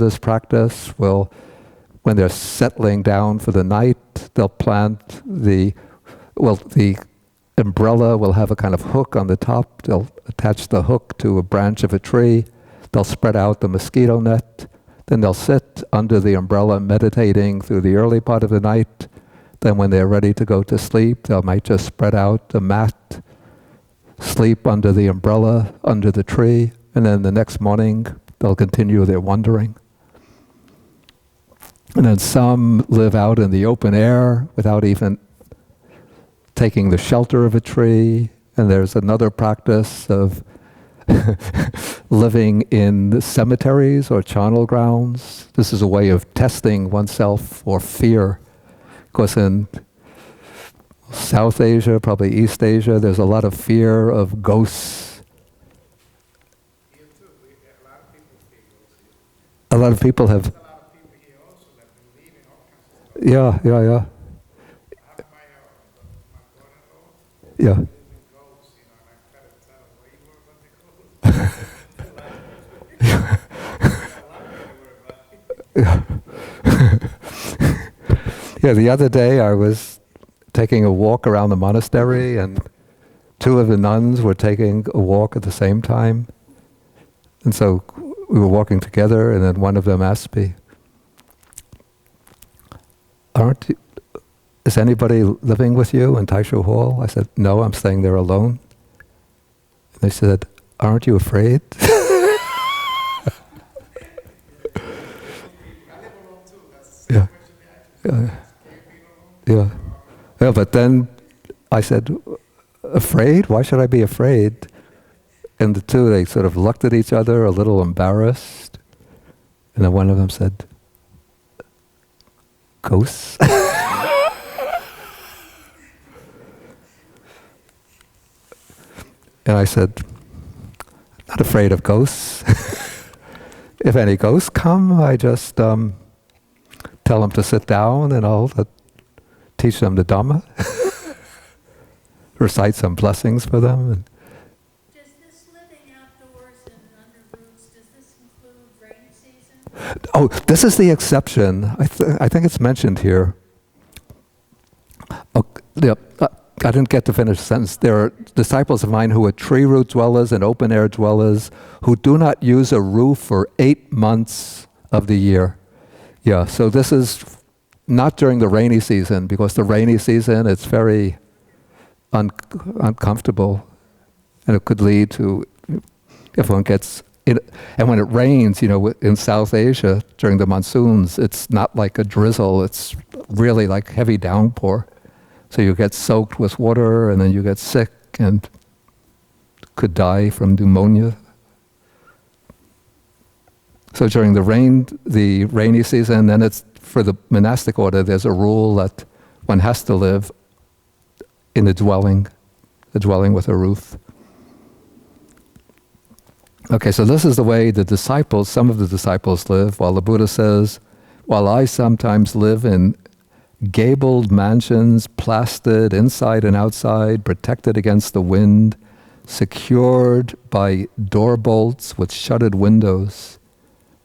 this practice will, when they're settling down for the night, they'll plant the umbrella will have a kind of hook on the top. They'll attach the hook to a branch of a tree. They'll spread out the mosquito net. Then they'll sit under the umbrella meditating through the early part of the night. Then when they're ready to go to sleep, they might just spread out a mat, sleep under the umbrella, under the tree, and then the next morning they'll continue their wandering. And then some live out in the open air without even taking the shelter of a tree. And there's another practice of living in cemeteries or charnel grounds. This is a way of testing oneself for fear. Because in South Asia, probably East Asia, there's a lot of fear of ghosts. Here too, a lot of people fear ghosts. A lot of people have. There's a lot of people here also that believe in all kinds of stuff. Yeah. I have my brother-in-law. Yeah. Believes in ghosts, and I try to tell him, what do you worry about the ghosts? A lot of people worry about it. Yeah, the other day I was taking a walk around the monastery, and two of the nuns were taking a walk at the same time. And so we were walking together, and then one of them asked me, is anybody living with you in Taishu Hall? I said, no, I'm staying there alone. And they said, aren't you afraid? Yeah. Yeah. Yeah, but then I said, afraid? Why should I be afraid? And the two, they sort of looked at each other, a little embarrassed. And then one of them said, ghosts? And I said, I'm not afraid of ghosts. If any ghosts come, I just tell them to sit down, and I'll teach them the Dhamma, recite some blessings for them. And does this living outdoors and under roofs, does this include rainy season? oh, this is the exception. I think it's mentioned here. Oh, yeah, I didn't get to finish the sentence. There are disciples of mine who are tree root dwellers and open air dwellers who do not use a roof for 8 months of the year. Yeah, so this is not during the rainy season, because the rainy season, it's very uncomfortable, and it could lead to, if one gets, and when it rains, in South Asia during the monsoons, it's not like a drizzle, it's really like heavy downpour. So you get soaked with water, and then you get sick and could die from pneumonia. So during the rainy season, then it's for the monastic order, there's a rule that one has to live in a dwelling with a roof. Okay, so this is the way some of the disciples live, while the Buddha says, while I sometimes live in gabled mansions, plastered inside and outside, protected against the wind, secured by door bolts with shuttered windows,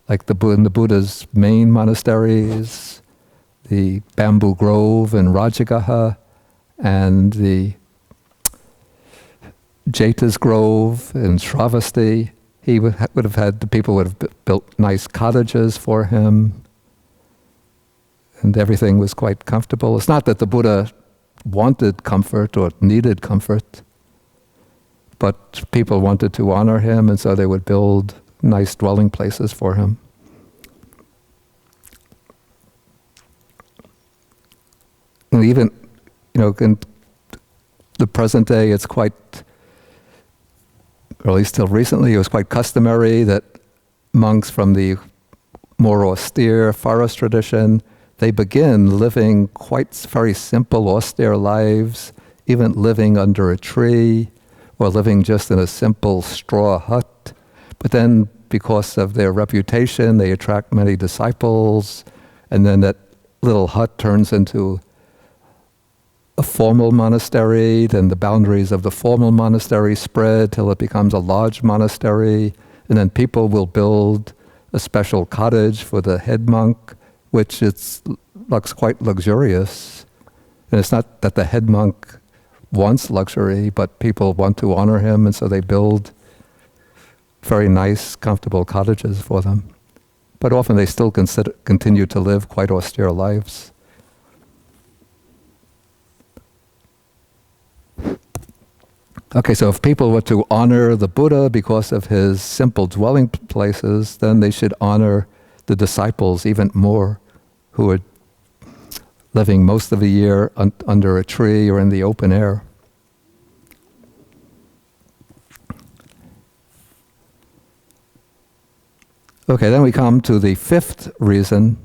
like in the Buddha's main monasteries, the Bamboo Grove in Rajagaha, and the Jeta's Grove in Shravasti. He would have had, the people would have built nice cottages for him, and everything was quite comfortable. It's not that the Buddha wanted comfort or needed comfort, but people wanted to honor him, and so they would build nice dwelling places for him. And even, in the present day, it's quite, or at least till recently, it was quite customary that monks from the more austere forest tradition, they begin living very simple, austere lives, even living under a tree, or living just in a simple straw hut. But then, because of their reputation, they attract many disciples, and then that little hut turns into a formal monastery, then the boundaries of the formal monastery spread till it becomes a large monastery, and then people will build a special cottage for the head monk, which looks quite luxurious. And it's not that the head monk wants luxury, but people want to honor him, and so they build very nice, comfortable cottages for them. But often they still continue to live quite austere lives. Okay, so if people were to honor the Buddha because of his simple dwelling places, then they should honor the disciples even more, who are living most of the year under a tree or in the open air. Okay, then we come to the fifth reason.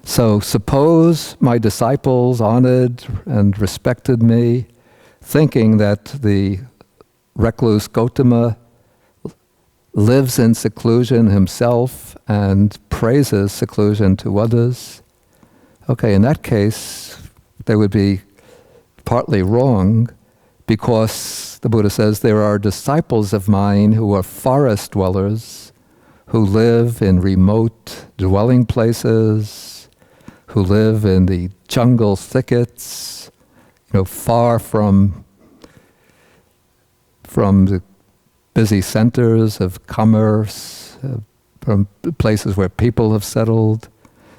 So suppose my disciples honored and respected me, thinking that the recluse Gautama lives in seclusion himself and praises seclusion to others. Okay, in that case, they would be partly wrong, because the Buddha says there are disciples of mine who are forest dwellers, who live in remote dwelling places, who live in the jungle thickets, far from the busy centers of commerce, from places where people have settled.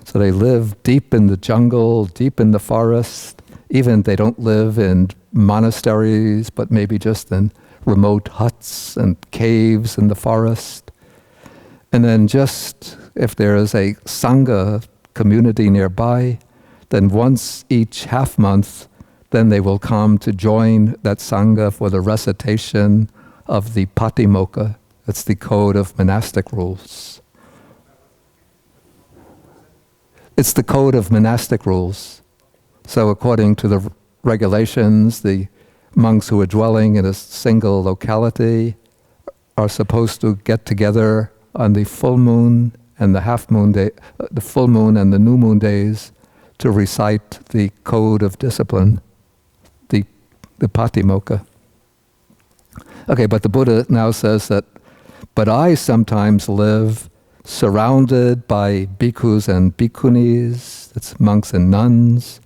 So they live deep in the jungle, deep in the forest. Even they don't live in monasteries, but maybe just in remote huts and caves in the forest. And then just if there is a Sangha community nearby, then once each half month, then they will come to join that Sangha for the recitation of the Patimokkha. That's the code of monastic rules. It's the code of monastic rules. So according to the regulations, the monks who are dwelling in a single locality are supposed to get together on the full moon and the half moon day, the full moon and the new moon days, to recite the code of discipline, the Patimokkha. Okay, but the Buddha now says that, but I sometimes live surrounded by bhikkhus and bhikkhunis, that's monks and nuns,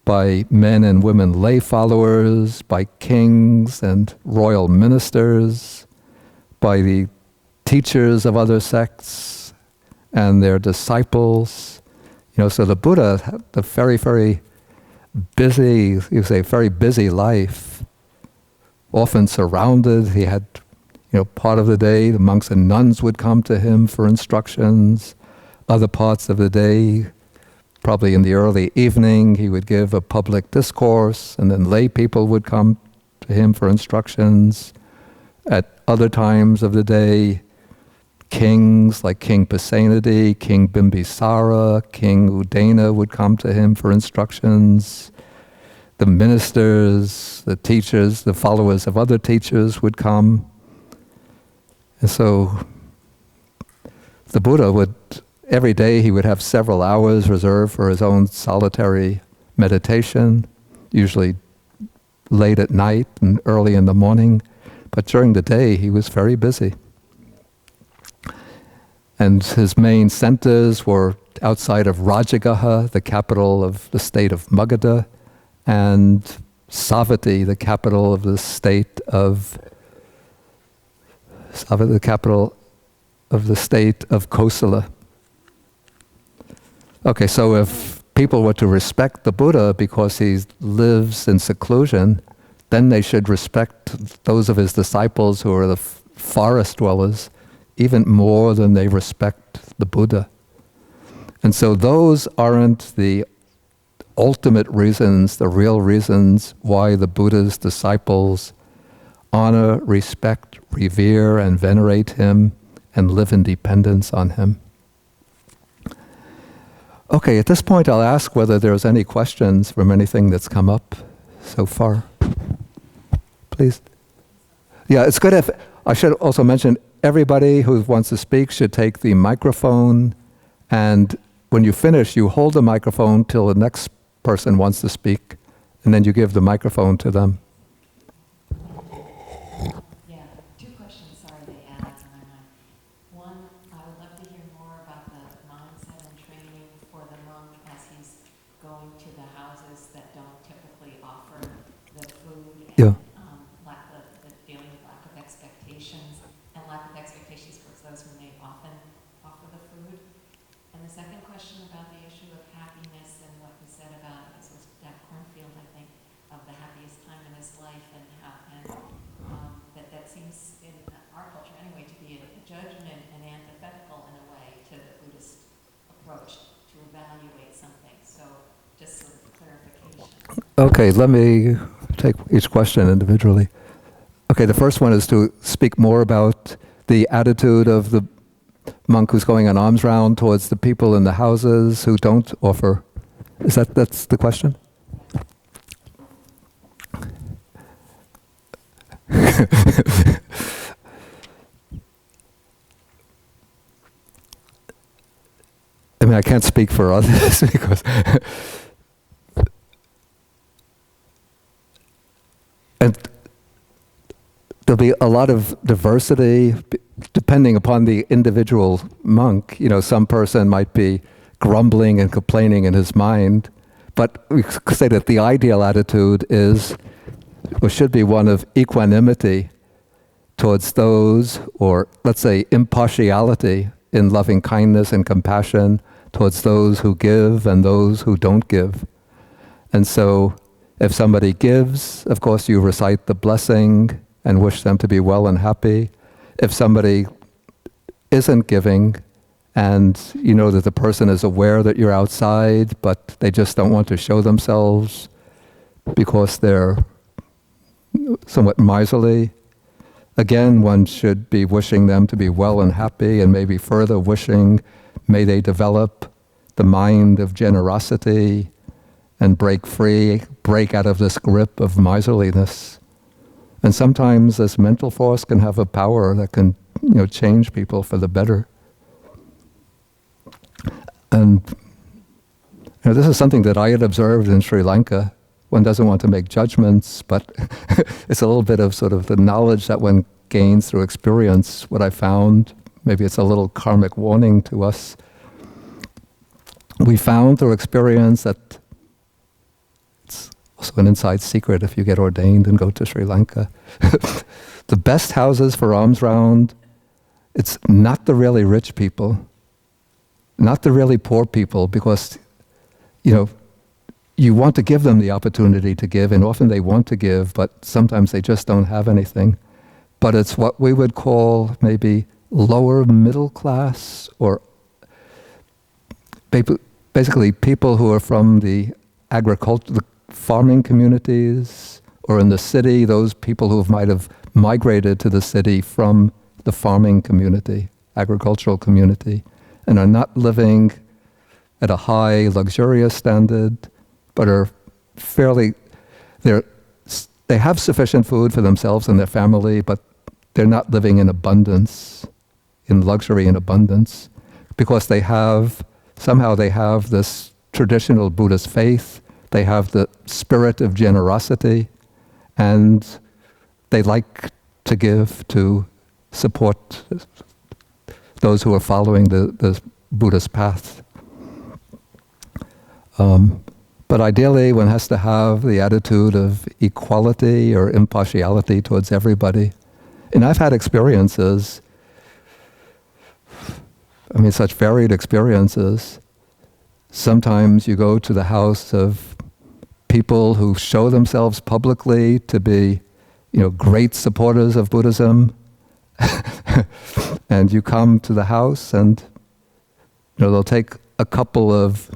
by men and women lay followers, by kings and royal ministers, by the teachers of other sects and their disciples. So the Buddha had a very, very busy, very busy life, often surrounded. He had, part of the day, the monks and nuns would come to him for instructions. Other parts of the day, probably in the early evening, he would give a public discourse, and then lay people would come to him for instructions. At other times of the day, kings like King Pasenadi, King Bimbisara, King Udana would come to him for instructions. The ministers, the teachers, the followers of other teachers would come. And so the Buddha would, every day he would have several hours reserved for his own solitary meditation, usually late at night and early in the morning. But during the day he was very busy. And his main centers were outside of Rajagaha, the capital of the state of Magadha, and Savatthi, the capital of the state of Kosala. Okay, so if people were to respect the Buddha because he lives in seclusion, then they should respect those of his disciples who are the forest dwellers even more than they respect the Buddha. And so those aren't the ultimate reasons, the real reasons why the Buddha's disciples honor, respect, revere, and venerate him and live in dependence on him. Okay, at this point I'll ask whether there's any questions from anything that's come up so far. Please. Yeah, it's good if, I should also mention, everybody who wants to speak should take the microphone, and when you finish, you hold the microphone till the next person wants to speak, and then you give the microphone to them. Yeah, two questions, sorry they add on. the second question about the issue of happiness and what you said about, this was that cornfield, I think, of the happiest time in his life, and how, that seems in our culture anyway to be a judgment and antithetical in a way to the Buddhist approach to evaluate something. So just sort of clarification. Okay, let me take each question individually. Okay, the first one is to speak more about the attitude of the monk who's going an alms round towards the people in the houses who don't offer. That's the question? I mean, I can't speak for others because and there'll be a lot of diversity depending upon the individual monk. You know, some person might be grumbling and complaining in his mind, but we could say that the ideal attitude is, or should be, one of equanimity towards those, or let's say impartiality in loving kindness and compassion towards those who give and those who don't give. And so if somebody gives, of course you recite the blessing and wish them to be well and happy. If somebody isn't giving and you know that the person is aware that you're outside, but they just don't want to show themselves because they're somewhat miserly, again, one should be wishing them to be well and happy, and maybe further wishing, may they develop the mind of generosity and break free, break out of this grip of miserliness. And sometimes this mental force can have a power that can, change people for the better. And this is something that I had observed in Sri Lanka. One doesn't want to make judgments, but it's a little bit of sort of the knowledge that one gains through experience. What I found, maybe it's a little karmic warning to us. We found through experience that it's also an inside secret if you get ordained and go to Sri Lanka. The best houses for alms round, it's not the really rich people, not the really poor people, because, you want to give them the opportunity to give, and often they want to give, but sometimes they just don't have anything. But it's what we would call maybe lower middle class, or basically people who are from the farming communities, or in the city, those people who might have migrated to the city from the farming community, agricultural community, and are not living at a high, luxurious standard, but are they have sufficient food for themselves and their family, but they're not living in abundance, in luxury and abundance, because somehow they have this traditional Buddhist faith, they have the spirit of generosity, and they like to give to support those who are following the Buddhist path. But ideally, one has to have the attitude of equality or impartiality towards everybody. And I've had experiences, such varied experiences. Sometimes you go to the house of people who show themselves publicly to be, great supporters of Buddhism. And you come to the house and, they'll take a couple of,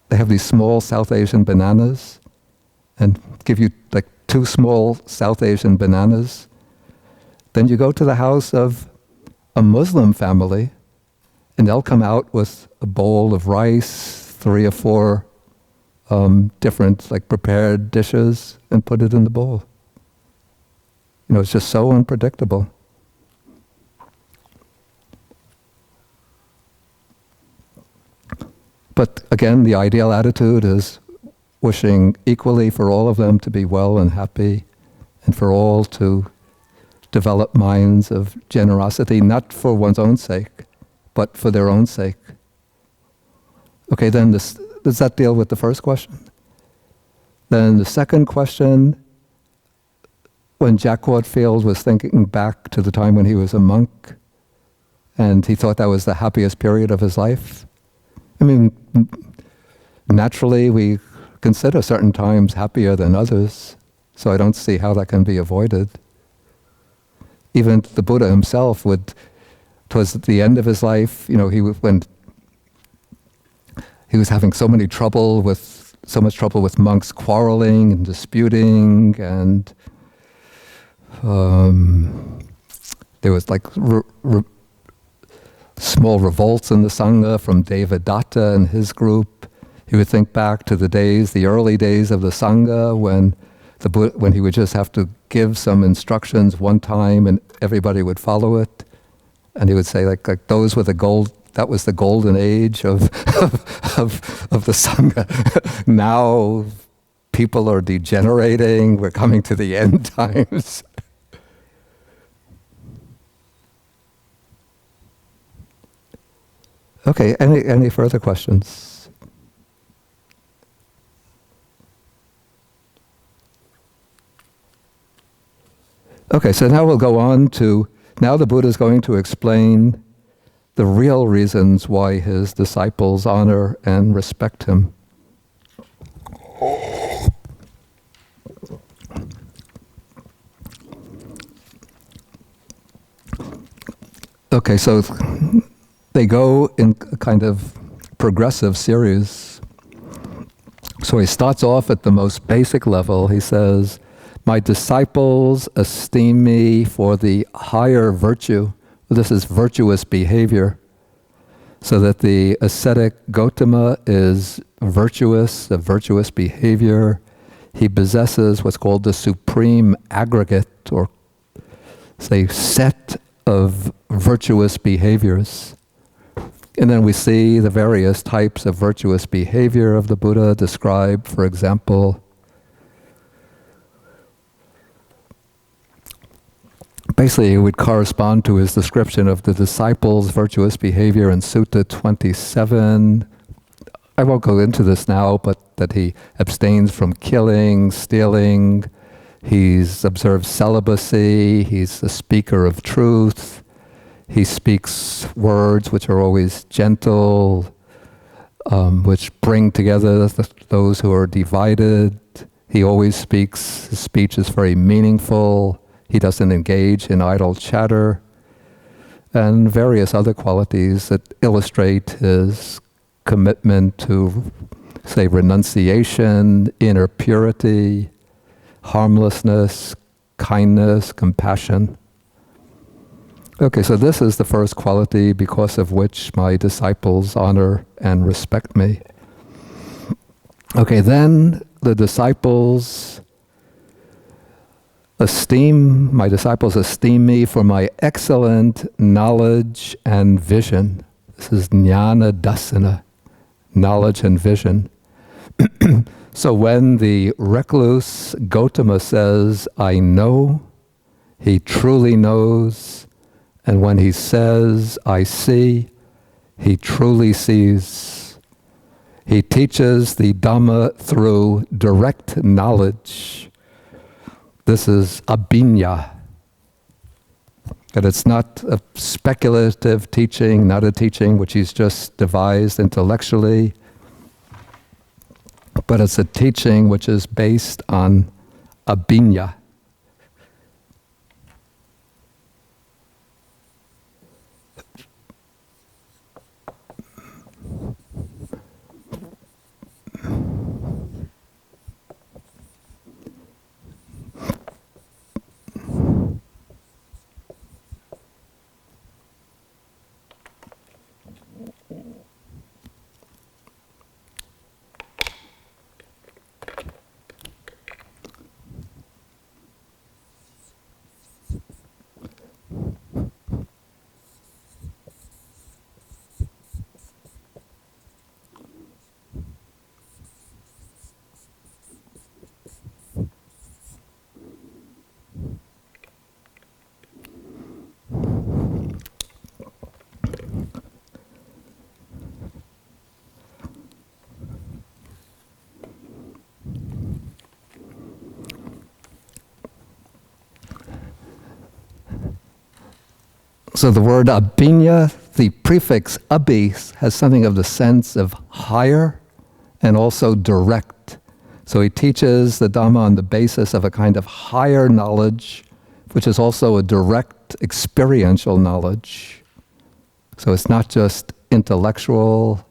they have these small South Asian bananas and give you like 2 small South Asian bananas. Then you go to the house of a Muslim family and they'll come out with a bowl of rice, 3 or 4 different prepared dishes, and put it in the bowl. It's just so unpredictable. But again, the ideal attitude is wishing equally for all of them to be well and happy, and for all to develop minds of generosity, not for one's own sake, but for their own sake. Okay, then does that deal with the first question? Then the second question, when Jack Cornfield was thinking back to the time when he was a monk, and he thought that was the happiest period of his life, mean, naturally we consider certain times happier than others, so I don't see how that can be avoided. Even the Buddha himself would, towards the end of his life, when he was having so much trouble with monks quarreling and disputing, and there was like small revolts in the Sangha from Devadatta and his group. He would think back to the early days of the Sangha when he would just have to give some instructions one time and everybody would follow it. And he would say like those were that was the golden age of the Sangha. Now people are degenerating, we're coming to the end times. Okay, any further questions? Okay, so now we'll go on to, now the Buddha is going to explain the real reasons why his disciples honor and respect him. Okay, so they go in a kind of progressive series. So he starts off at the most basic level. He says, "My disciples esteem me for the higher virtue." This is virtuous behavior. So that the ascetic Gautama is virtuous, a virtuous behavior. He possesses what's called the supreme aggregate, or say set of virtuous behaviors. And then we see the various types of virtuous behavior of the Buddha described. For example, basically it would correspond to his description of the disciples' virtuous behavior in Sutta 27. I won't go into this now, but that he abstains from killing, stealing, he's observed celibacy, he's a speaker of truth, he speaks words which are always gentle, which bring together those who are divided. He always speaks, his speech is very meaningful, he doesn't engage in idle chatter, and various other qualities that illustrate his commitment to, say, renunciation, inner purity, harmlessness, kindness, compassion. Okay, so this is the first quality because of which my disciples honor and respect me. Okay, then the disciples my disciples esteem me for my excellent knowledge and vision. This is jnana dasana, knowledge and vision. So when the recluse Gautama says, "I know," he truly knows. And when he says, "I see," he truly sees. He teaches the Dhamma through direct knowledge. This is abhinya. That it's not a speculative teaching, not a teaching which he's just devised intellectually, but it's a teaching which is based on abhinya. So the word abhinya, the prefix abhi, has something of the sense of higher and also direct. So he teaches the Dhamma on the basis of a kind of higher knowledge, which is also a direct experiential knowledge. So it's not just intellectual,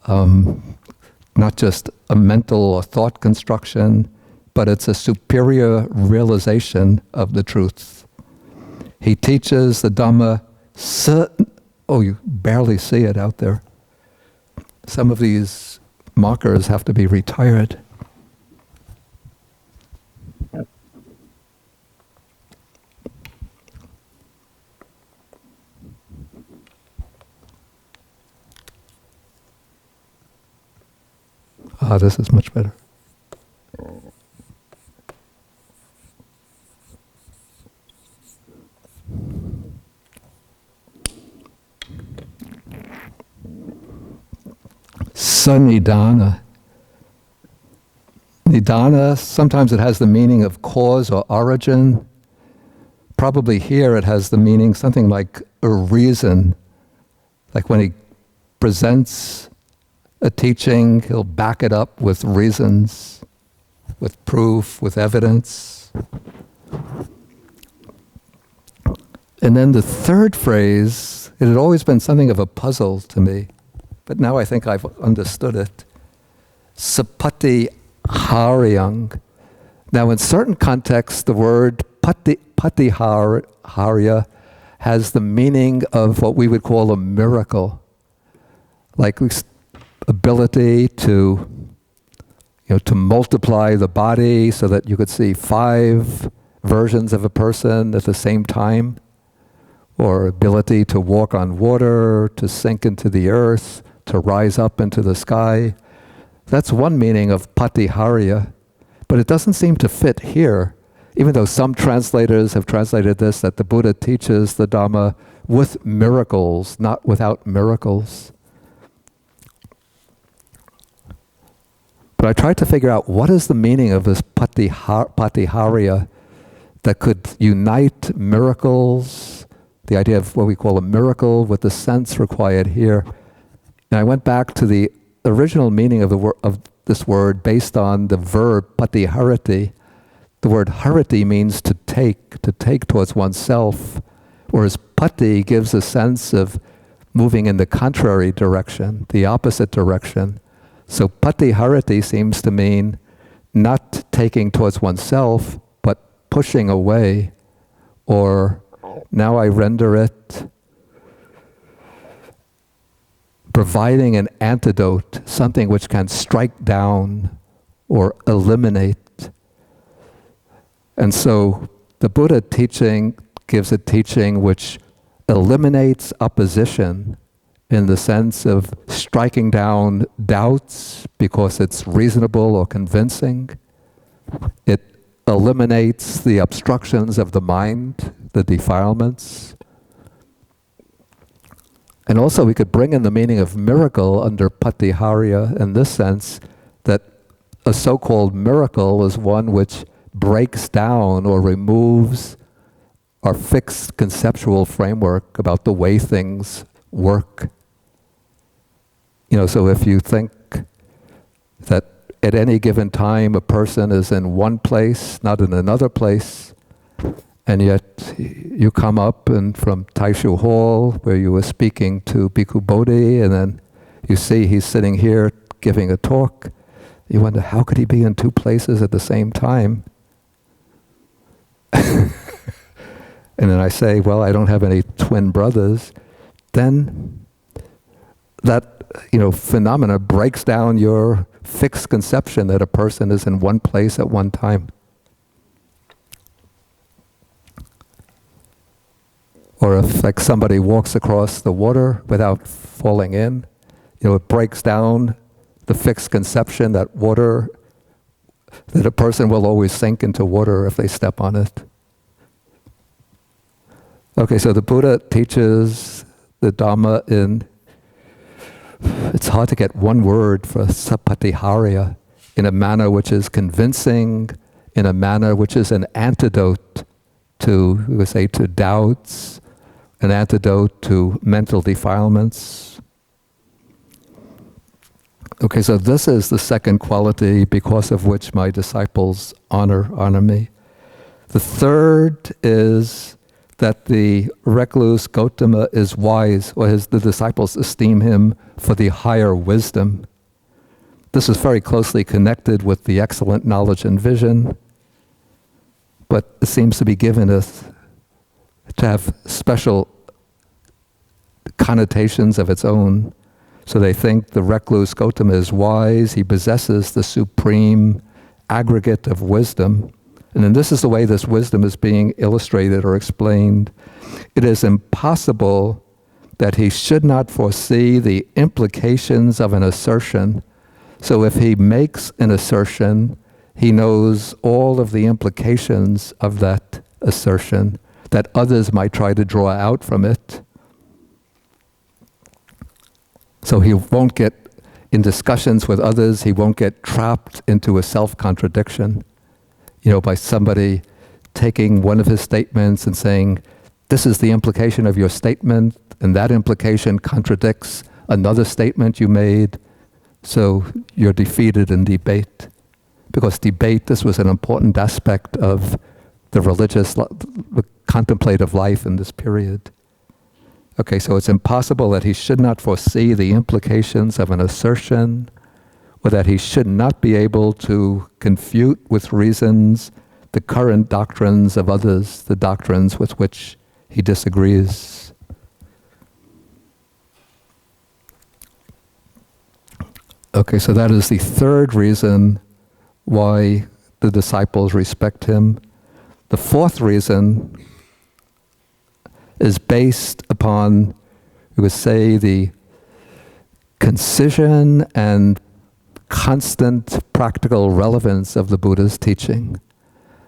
not just a mental or thought construction, but it's a superior realization of the truth. He teaches the Dhamma certain... Oh, you barely see it out there. Some of these markers have to be retired. Ah, this is much better. Sanidana. Nidana, sometimes it has the meaning of cause or origin. Probably here it has the meaning something like a reason. Like when he presents a teaching, he'll back it up with reasons, with proof, with evidence. And then the third phrase, it had always been something of a puzzle to me, but now I think I've understood it. Sapati haryang. Now in certain contexts, the word patiharya has the meaning of what we would call a miracle. Like ability to multiply the body so that you could see 5 versions of a person at the same time, or ability to walk on water, to sink into the earth, to rise up into the sky. That's one meaning of patiharya, but it doesn't seem to fit here, even though some translators have translated this, that the Buddha teaches the Dhamma with miracles, not without miracles. But I tried to figure out what is the meaning of this patiharya that could unite miracles, the idea of what we call a miracle, with the sense required here. And I went back to the original meaning of this word based on the verb patiharati. The word harati means to take towards oneself, whereas pati gives a sense of moving in the contrary direction, the opposite direction. So patiharati seems to mean not taking towards oneself, but pushing away, or now I render it providing an antidote, something which can strike down or eliminate. And so the Buddha teaching gives a teaching which eliminates opposition in the sense of striking down doubts because it's reasonable or convincing. It eliminates the obstructions of the mind, the defilements. And also we could bring in the meaning of miracle under patiharya in this sense, that a so-called miracle is one which breaks down or removes our fixed conceptual framework about the way things work. So if you think that at any given time a person is in one place, not in another place, and yet you come up and from Taishu Hall where you were speaking to Bhikkhu Bodhi, and then you see he's sitting here giving a talk, you wonder, how could he be in 2 places at the same time? And then I say, well, I don't have any twin brothers. Then that phenomena breaks down your fixed conception that a person is in one place at one time. Or if like somebody walks across the water without falling in, it breaks down the fixed conception that a person will always sink into water if they step on it. Okay, so the Buddha teaches the Dhamma it's hard to get one word for sapatiharya, in a manner which is convincing, in a manner which is an antidote to, we would say, to doubts, an antidote to mental defilements. Okay, so this is the second quality because of which my disciples honor me. The third is that the recluse Gautama is wise, or the disciples esteem him for the higher wisdom. This is very closely connected with the excellent knowledge and vision, but it seems to be given us to have special connotations of its own. So they think the recluse Gautama is wise, he possesses the supreme aggregate of wisdom. And then this is the way this wisdom is being illustrated or explained. It is impossible that he should not foresee the implications of an assertion. So if he makes an assertion, he knows all of the implications of that assertion that others might try to draw out from it. So he won't get, in discussions with others, he won't get trapped into a self-contradiction. By somebody taking one of his statements and saying, this is the implication of your statement, and that implication contradicts another statement you made. So you're defeated in debate. Because debate, this was an important aspect of the religious, the contemplative life in this period. Okay, so it's impossible that he should not foresee the implications of an assertion, or that he should not be able to confute with reasons the current doctrines of others, the doctrines with which he disagrees. Okay, so that is the third reason why the disciples respect him. The fourth reason is based upon, we would say, the concision and constant practical relevance of the Buddha's teaching.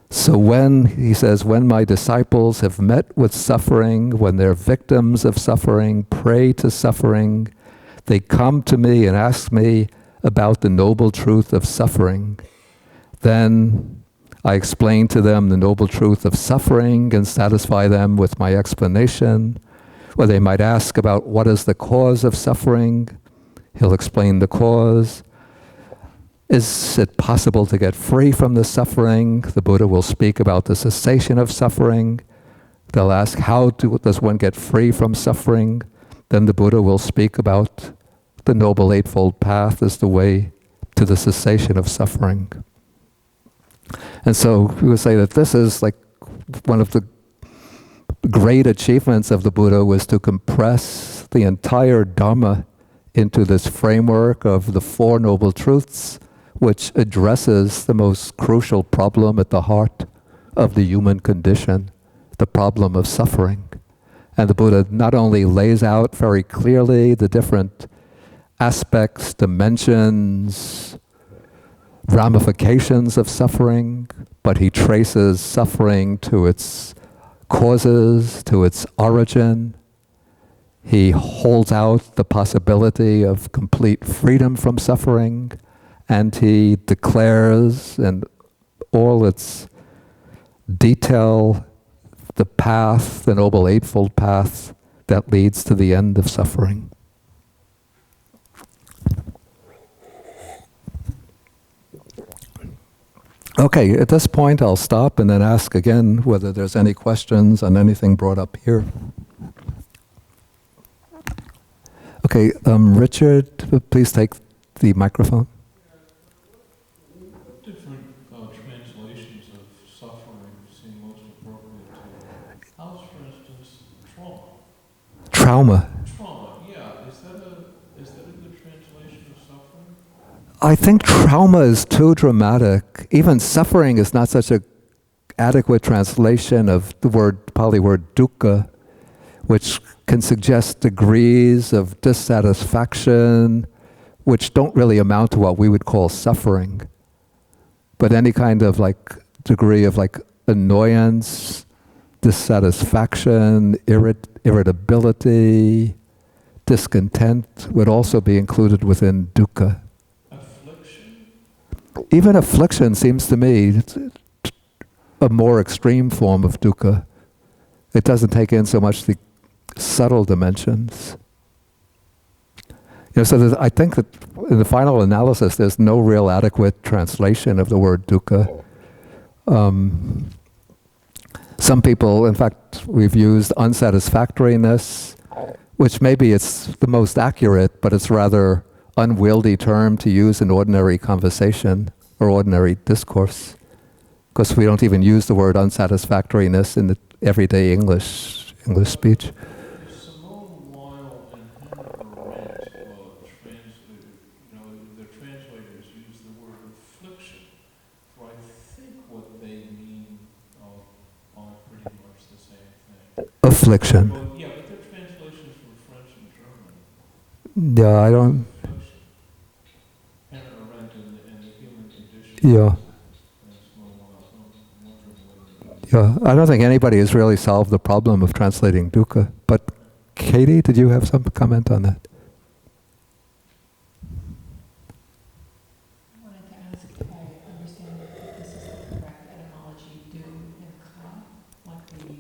So when he says, when my disciples have met with suffering, when they're victims of suffering, prey to suffering, they come to me and ask me about the noble truth of suffering. Then I explain to them the noble truth of suffering and satisfy them with my explanation. Or they might ask about what is the cause of suffering. He'll explain the cause. Is it possible to get free from the suffering? The Buddha will speak about the cessation of suffering. They'll ask, how does one get free from suffering? Then the Buddha will speak about the Noble Eightfold Path as the way to the cessation of suffering. And so we would say that this is like one of the great achievements of the Buddha, was to compress the entire Dharma into this framework of the Four Noble Truths, which addresses the most crucial problem at the heart of the human condition, the problem of suffering. And the Buddha not only lays out very clearly the different aspects, dimensions, ramifications of suffering, but he traces suffering to its causes, to its origin. He holds out the possibility of complete freedom from suffering, and he declares in all its detail the path, the Noble Eightfold Path that leads to the end of suffering. Okay, at this point I'll stop and then ask again whether there's any questions on anything brought up here. Okay, Richard, please take the microphone. Different translations of suffering seem most appropriate to. How's, for instance, trauma? Trauma. Trauma, yeah. Is that a good translation of suffering? I think trauma is too dramatic. Even suffering is not such an adequate translation of the Pali word dukkha, which can suggest degrees of dissatisfaction, which don't really amount to what we would call suffering. But any kind of degree of annoyance, dissatisfaction, irritability, discontent would also be included within dukkha. Affliction? Even affliction seems to me a more extreme form of dukkha. It doesn't take in so much the subtle dimensions. So I think that in the final analysis, there's no real adequate translation of the word dukkha. Some people, in fact, we've used unsatisfactoriness, which maybe it's the most accurate, but it's rather unwieldy term to use in ordinary conversation or ordinary discourse, because we don't even use the word unsatisfactoriness in the everyday English speech. Simone Weil and Henry the translators use the word affliction, so I think what they mean are pretty much the same thing. Affliction. Well, yeah, but they're translations from French and German. Yeah, I don't. Affliction. Hannah Arendt and the human condition. Yeah. And Simone Weil. I'm wondering whether Yeah, I don't think anybody has really solved the problem of translating dukkha. But Katie, did you have some comment on that? I wanted to ask if I understand that this is the correct etymology, do and ka, like the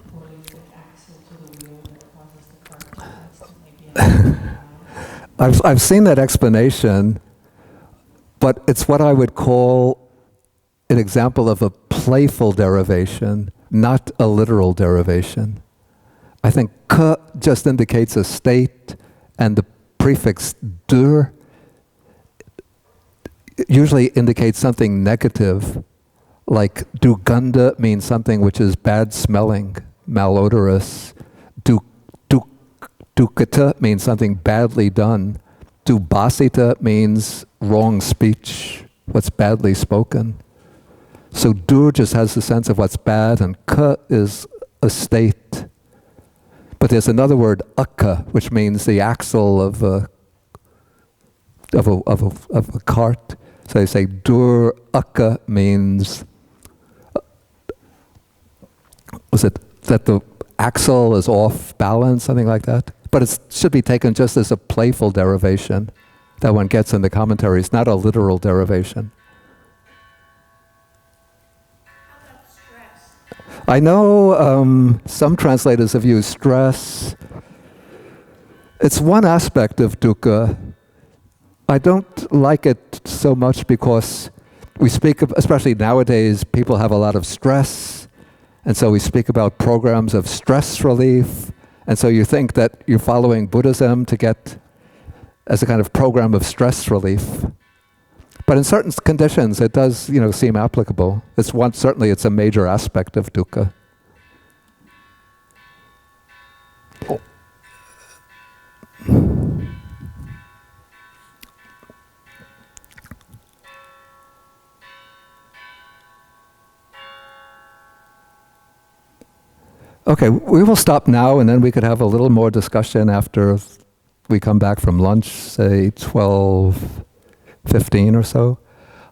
poorly fit axle to the wheel that causes the cart to constantly be on. I've seen that explanation, but it's what I would call an example of a playful derivation, not a literal derivation. I think ka just indicates a state, and the prefix dur usually indicates something negative, like duganda means something which is bad smelling, malodorous. Dukkata means something badly done. Dubasita means wrong speech, what's badly spoken. So dur just has the sense of what's bad, and ka is a state. But there's another word, akka, which means the axle of a cart. So they say dur akka means, was it that the axle is off balance, something like that? But it should be taken just as a playful derivation that one gets in the commentaries, not a literal derivation. How about stress? I know some translators have used stress. It's one aspect of dukkha. I don't like it so much because we speak of, especially nowadays, people have a lot of stress. And so we speak about programs of stress relief. And so you think that you're following Buddhism to get as a kind of program of stress relief. But in certain conditions, it does, seem applicable. Certainly it's a major aspect of dukkha. Okay, we will stop now, and then we could have a little more discussion after we come back from lunch, say 12:15 or so.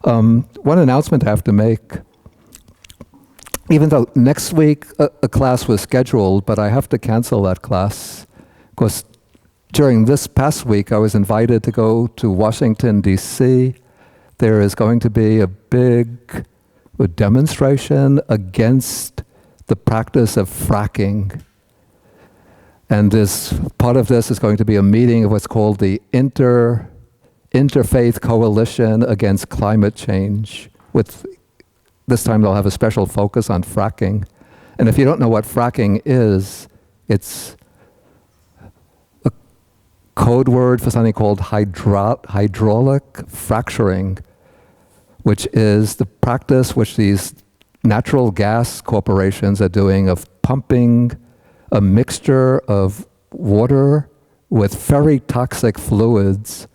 One announcement I have to make. Even though next week a class was scheduled, but I have to cancel that class, because during this past week I was invited to go to Washington, D.C. There is going to be a big demonstration against the practice of fracking. And part of this is going to be a meeting of what's called the Interfaith Coalition Against Climate Change. This time they'll have a special focus on fracking. And if you don't know what fracking is, it's a code word for something called hydraulic fracturing, which is the practice which these natural gas corporations are doing of pumping a mixture of water with very toxic fluids,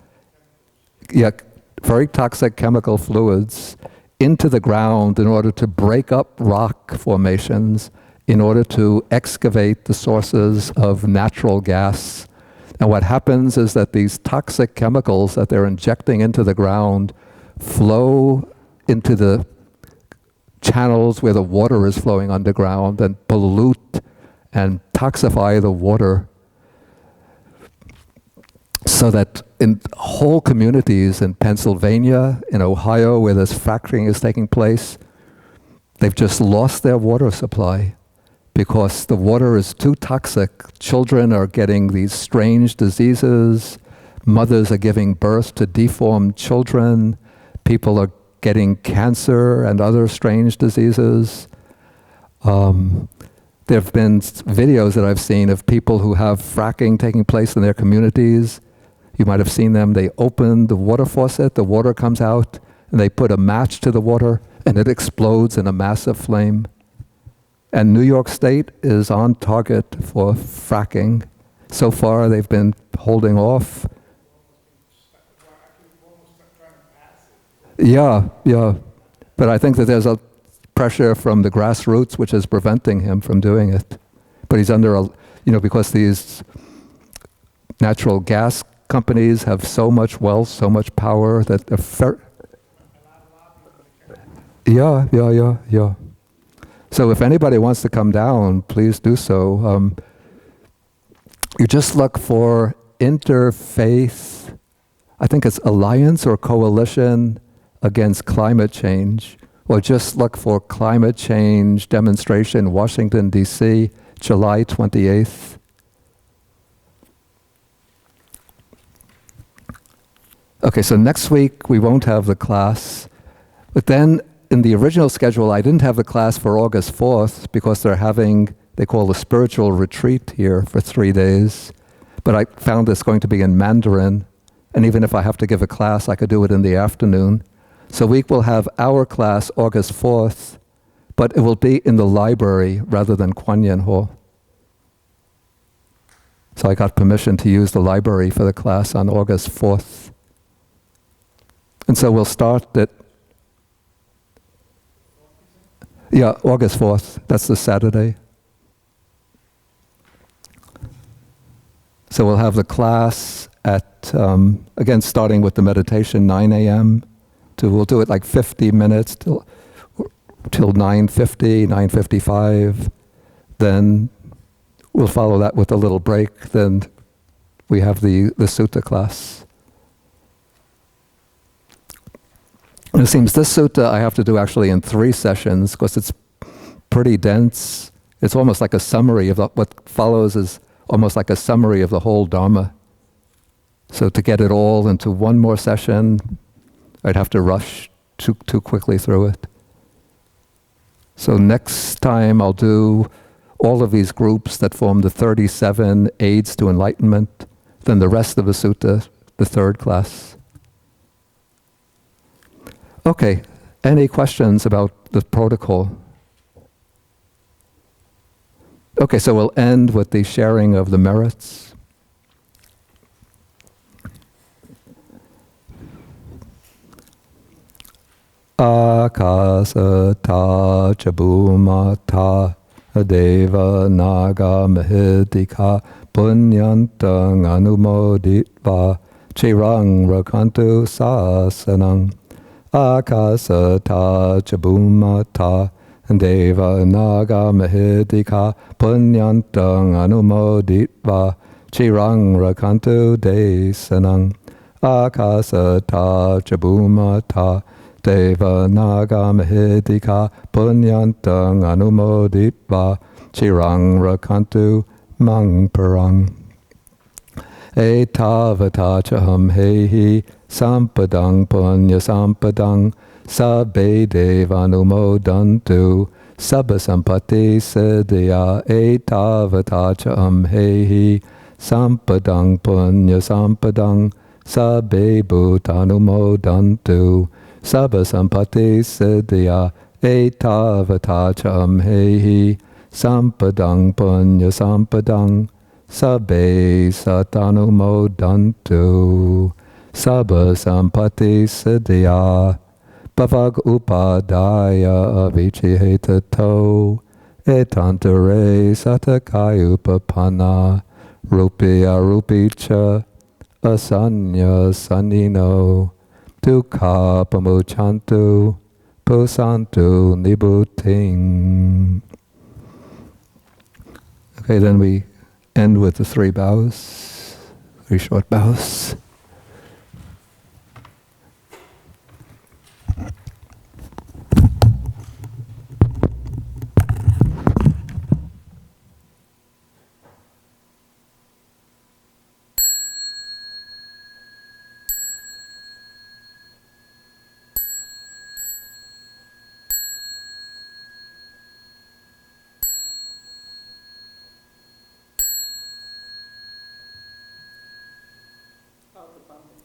very toxic chemical fluids, into the ground in order to break up rock formations, in order to excavate the sources of natural gas. And what happens is that these toxic chemicals that they're injecting into the ground flow into the channels where the water is flowing underground and pollute and toxify the water, so that in whole communities in Pennsylvania, in Ohio, where this fracturing is taking place, they've just lost their water supply. because the water is too toxic. Children are getting these strange diseases. Mothers are giving birth to deformed children. People are getting cancer and other strange diseases. There have been videos that I've seen of people who have fracking taking place in their communities. You might have seen them. They open the water faucet, the water comes out, and they put a match to the water, and it explodes in a massive flame. And New York State is on target for fracking. So far, they've been holding off. Yeah. But I think that there's a pressure from the grassroots which is preventing him from doing it. But he's under because these natural gas companies have so much wealth, so much power that they're Yeah. So if anybody wants to come down, please do so. You just look for interfaith, I think it's Alliance or Coalition Against Climate Change, or just look for Climate Change Demonstration, Washington, D.C., July 28th. Okay, so next week we won't have the class, but then in the original schedule I didn't have the class for August 4th because they call a spiritual retreat here for 3 days, but I found this going to be in Mandarin, and even if I have to give a class, I could do it in the afternoon. So we will have our class August 4th, but it will be in the library rather than Kuan Yin Hall. So I got permission to use the library for the class on August 4th. And so we'll start at, August 4th. That's the Saturday. So we'll have the class at, again, starting with the meditation, 9 a.m. We'll do it like 50 minutes till 9:50, 9:55. Then we'll follow that with a little break. Then we have the sutta class. And it seems this sutta I have to do actually in 3 sessions because it's pretty dense. It's almost like a summary of what follows is almost like a summary of the whole Dharma. So to get it all into one more session, I'd have to rush too quickly through it. So next time I'll do all of these groups that form the 37 aids to enlightenment, then the rest of the sutta, the 3rd class. Okay, any questions about the protocol? Okay, so we'll end with the sharing of the merits. Akasata chabumata deva naga mahidika punyantang anumoditva chirang rakantu sasanang. Akasata chabumata deva naga mahidika punyantang anumoditva chirang rakantu desanang. Akasata chabumata Deva naga mahidika punyantang anumoditva chirang rakantu mang parang. Etavata chaham hehi sampadang punya sampadang sabbe devanumodantu sabba sampati siddhya. Etavata chaham hehi sampadang punya sampadang sabbe bhutanumodantu sabba sampati siddhya. Etavata cham hehi sampadang punya sampadang sabbe satanumodantu sabba sampati siddhya. Bhavag upadaya avichihetato etantare satakayupapanna rupi arupicha asanya sanino dukkha pamuchantu pusantu nibuting. Okay, then we end with the 3 bows, 3 short bows. funding.